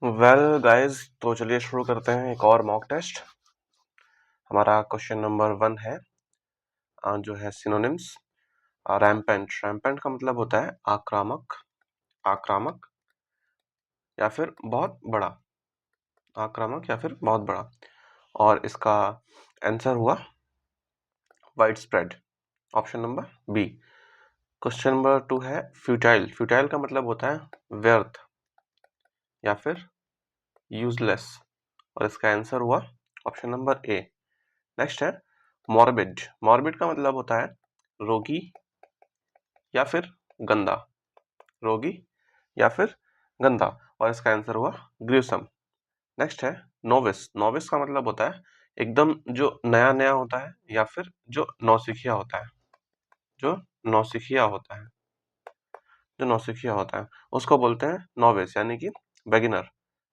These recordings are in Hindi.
वेल गाइस, तो चलिए शुरू करते हैं एक और मॉक टेस्ट। हमारा क्वेश्चन नंबर 1 है जो है सिनोनिम्स। रैम्पेंट रैम्पेंट का मतलब होता है आक्रामक, आक्रामक या फिर बहुत बड़ा, आक्रामक या फिर बहुत बड़ा। और इसका आंसर हुआ wide spread, option number B. Question number 2 है फ्यूटाइल। फ्यूटाइल का मतलब होता है व्यर्थ या फिर यूजलेस, और इसका आंसर हुआ ऑप्शन नंबर ए। नेक्स्ट है मॉर्बिड। मॉर्बिड का मतलब होता है रोगी या फिर गंदा, रोगी या फिर गंदा, और इसका आंसर हुआ ग्रीवसम। नेक्स्ट है नोविस। नोविस का मतलब होता है एकदम जो नया नया होता है या फिर जो नौसिखिया होता है, जो नौसिखिया होता है, जो नौसिखिया होता है उसको बोलते हैं नोविस यानी कि बेगिनर।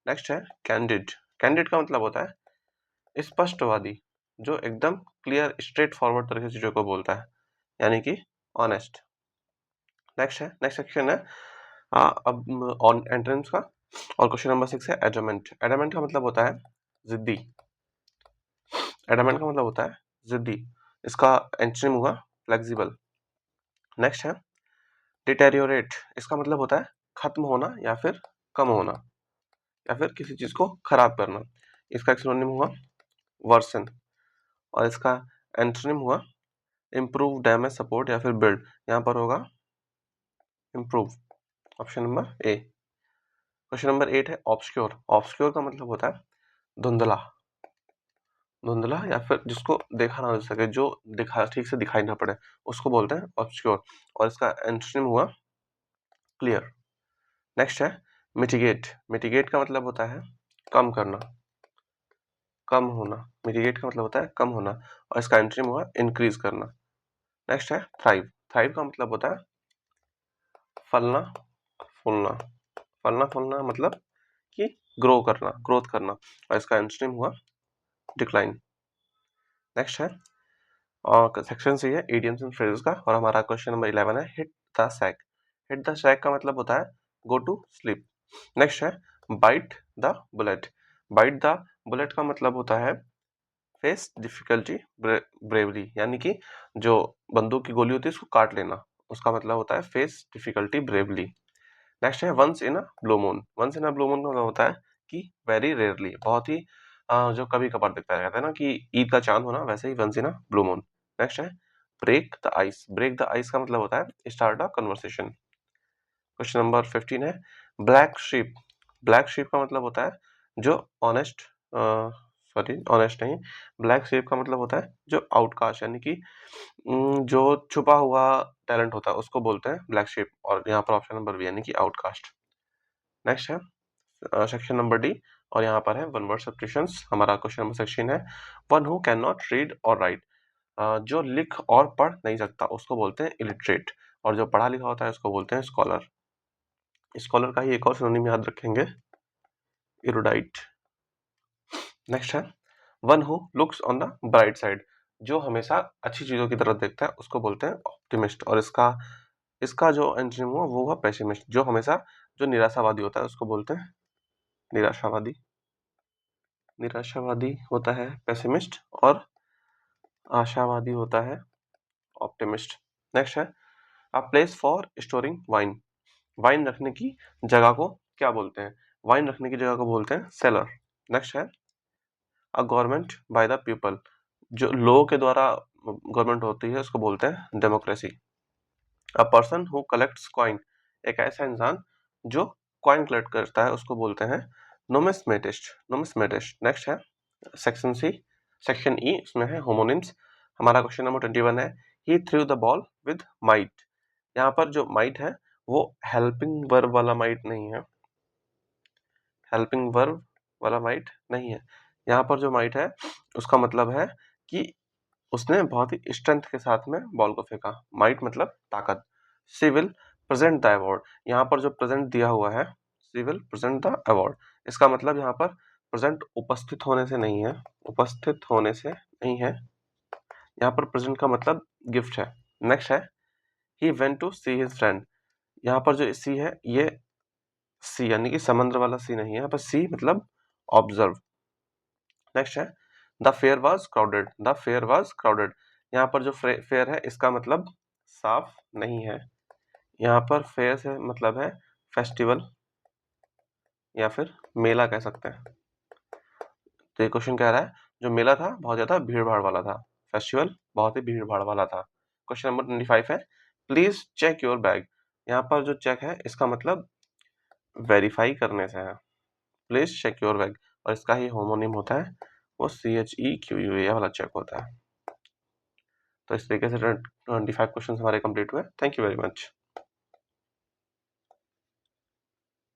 नेक्स्ट है कैंडिड। कैंडिड का मतलब होता है स्पष्टवादी, जो एकदम क्लियर स्ट्रेट फॉरवर्ड तरीके से चीजों को बोलता है, यानी कि ऑनेस्ट। नेक्स्ट सेक्शन है अब ऑन एंट्रेंस का, और क्वेश्चन नंबर 6 है एडमेंट। एडमेंट का मतलब होता है जिद्दी, एडमेंट का मतलब होता है जिद्दी, इसका एंटोनिम हुआ फ्लेक्सिबल। नेक्स्ट है डिटेरियोरेट। इसका मतलब होता है खत्म होना या फिर कम होना या फिर किसी चीज को खराब करना, इसका एक सिनोनिम हुआ वर्सन, और इसका एंटोनिम हुआ इम्प्रूव, डैमेज, सपोर्ट या फिर बिल्ड। यहाँ पर होगा improve, option number A. Question number 8 है ऑब्सक्योर। ऑब्सक्योर का मतलब होता है धुंधला, धुंधला या फिर जिसको देखा ना जा सके, जो दिखा ठीक से दिखाई ना पड़े, उसको बोलते हैं ऑब्सक्योर, और इसका एंटोनिम हुआ क्लियर। नेक्स्ट है मिटिगेट। मिटिगेट का मतलब होता है कम करना, कम होना। मिटिगेट का मतलब होता है कम होना, और इसका एंटोनिम हुआ इंक्रीज करना। नेक्स्ट है थ्राइव। थ्राइव का मतलब होता है फलना फूलना, फलना फूलना मतलब कि ग्रो करना, ग्रोथ करना, और इसका एंटोनिम हुआ डिक्लाइन। नेक्स्ट है और सेक्शन सी है इडियम्स एंड फ्रेजेस का, और हमारा क्वेश्चन नंबर 11 है hit the sack. Hit the sack का मतलब होता है गो टू स्लीप। नेक्स्ट है bite the bullet. Bite the bullet का मतलब होता है फेस डिफिकल्टी ब्रेवली, यानी कि जो बंदूक की गोली होती है उसको काट लेना, उसका मतलब होता है फेस डिफिकल्टी ब्रेवली। नेक्स्ट है once in a blue moon. Once in a blue moon का मतलब होता है कि वेरी रेयरली, बहुत ही जो कभी कभार दिखता है, कहते हैं ना कि ईद का चांद होना, वैसे ही once in a blue moon. Next है break the ice. Break the ice का मतलब होता है start a conversation. Question number 15 है ब्लैक शीप। ब्लैक शीप का मतलब होता है जो ऑनेस्ट, सॉरी ऑनेस्ट नहीं, ब्लैक शीप का मतलब होता है जो आउटकास्ट, यानी कि जो छुपा हुआ टैलेंट होता है उसको बोलते हैं ब्लैक शीप, और यहाँ पर ऑप्शन नंबर बी यानी कि आउटकास्ट। नेक्स्ट है सेक्शन नंबर डी, और यहाँ पर है वन वर्ड सब्स्टिट्यूशंस। हमारा क्वेश्चन नंबर सेक्शन है one who can not read और राइट। जो लिख और पढ़ नहीं सकता उसको बोलते हैं इलिटरेट, और जो पढ़ा लिखा होता है उसको बोलते हैं स्कॉलर। स्कॉलर का ही एक और सिनोनिम याद रखेंगे, इरुडाइट। नेक्स्ट है one who looks on the bright side. जो हमेशा अच्छी चीजों की तरफ देखता है उसको बोलते हैं ऑप्टिमिस्ट, और इसका जो एंटोनिम हुआ वो हुआ पेसिमिस्ट। जो हमेशा जो निराशावादी होता है उसको बोलते हैं निराशावादी, निराशावादी होता है पेसिमिस्ट, और आशावादी होता है ऑप्टिमिस्ट। नेक्स्ट है a place for storing wine. Wine रखने की जगह को क्या बोलते हैं? वाइन रखने की जगह को बोलते हैं सेलर। नेक्स्ट है a government by the people. जो लोगों के द्वारा गवर्नमेंट होती है उसको बोलते हैं democracy. A person who collects coin. एक ऐसा इंसान जो कॉइन कलेक्ट करता है उसको बोलते हैं नोमिस्मेटिस्ट, नोमिस्मेटिस्ट। नेक्स्ट है सेक्शन सी, सेक्शन ई, इसमें है होमोनिम्स। हमारा क्वेश्चन नंबर 21 है he threw the ball with might. यहाँ पर जो माइट है वो हेल्पिंग वर्ब वाला माइट नहीं है, हेल्पिंग वर्ब वाला माइट नहीं है। यहाँ पर जो माइट है उसका मतलब है कि उसने बहुत ही स्ट्रेंथ के साथ में बॉल को फेंका। माइट मतलब ताकत। सी विल प्रेजेंट द अवार्ड। यहाँ पर जो प्रेजेंट दिया हुआ है सी विल प्रेजेंट द अवार्ड, इसका मतलब यहाँ पर प्रेजेंट उपस्थित होने से नहीं है, उपस्थित होने से नहीं है। यहाँ पर प्रेजेंट का मतलब गिफ्ट है। नेक्स्ट है he went to see his friend. यहाँ पर जो सी है ये सी यानी कि समुद्र वाला सी नहीं है, यहाँ पर सी मतलब ऑब्जर्व। नेक्स्ट है the fair was crowded, the fair was crowded. यहाँ पर जो फेयर है इसका मतलब साफ नहीं है, यहाँ पर फेयर से मतलब है फेस्टिवल या फिर मेला कह सकते हैं। तो ये क्वेश्चन कह रहा है जो मेला था बहुत ज्यादा भीड़ भाड़ वाला था, फेस्टिवल बहुत ही भीड़ भाड़ वाला था। क्वेश्चन नंबर 25 है प्लीज चेक योर बैग। यहाँ पर जो चेक है इसका मतलब वेरीफाई करने से है, प्लीज चेक योर बैग, और इसका ही होमोनिम होता है वो CHEQUA वाला चेक होता है। तो इस तरीके से 25 क्वेश्चन हमारे कंप्लीट हुए। Thank you very much.